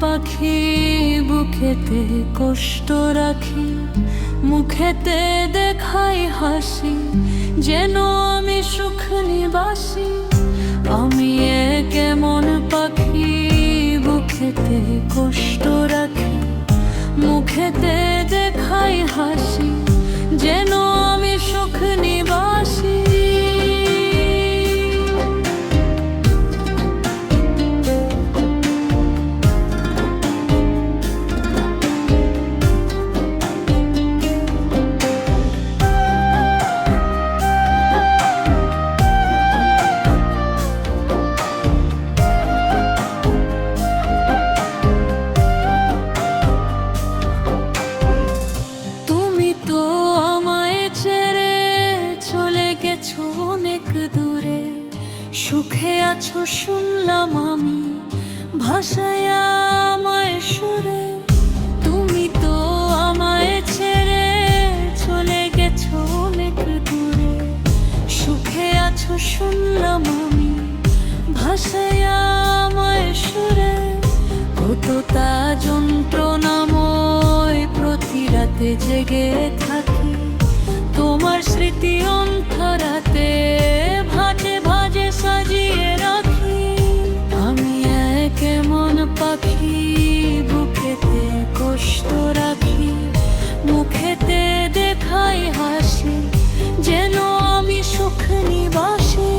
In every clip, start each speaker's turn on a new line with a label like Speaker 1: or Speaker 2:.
Speaker 1: পাখি বুকেতে কষ্ট রাখি, মুখেতে দেখাই হাসি, যেন আমি সুখ নিবাসী। আমি কেমন পাখি বুকেতে কষ্ট রাখি, মুখেতে দেখাই হাসি, যেন আমি সুখ নিবাসী। অনেক দূরে সুখে আছো শুনলাম আমি, ভাষায় আমায় সুরে। তুমি তো আমায় ছেড়ে চলে গেছো অনেক দূরে, সুখে আছো শুনলাম আমি, ভাষায় আমায় সুরে। কতটা যন্ত্রণাময় প্রতি রাতে জেগে থাকি, তোমার স্মৃতি অন্তরাতে ভাজে ভাজে সাজিয়ে রাখি। আমি কেমন পাখি বুকেতে কষ্ট রাখি, মুখেতে দেখাই হাসি, যেন আমি সুখ নিবাসী।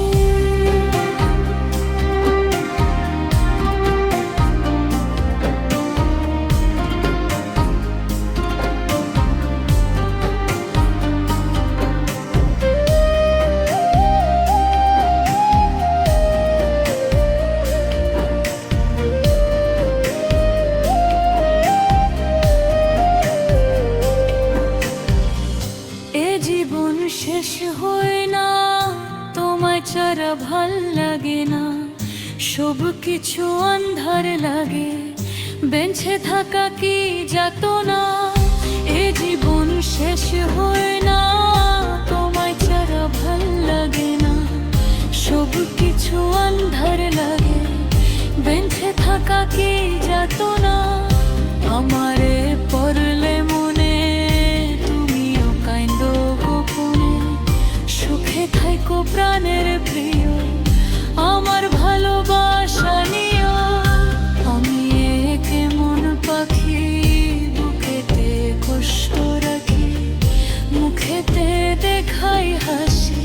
Speaker 1: জীবন শেষ হয় না, তোমায় ছাড়া ভাল লাগে না, সব কিছু আন্ধার লাগে, বেঁচে থাকা কি যাতনা। এ জীবন শেষ হয় না, তোমায় ছাড়া ভাল লাগে না, সব কিছু আন্ধার লাগে, বেঁচে থাকা কি যাতনা। আমারে পড়লে মনে তুমিও কাইন্দ গোপনে, সুখে থাইকো প্রাণের প্রিয়, আমার ভালোবাসা নিও। আমি কেমন পাখি বুকেতে কষ্ট রাখি, মুখেতে দেখাই হাসি,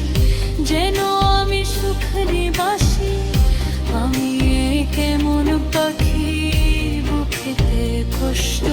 Speaker 1: যেন আমি সুখ নিবাসী। আমি কেমন পাখি বুকেতে কষ্ট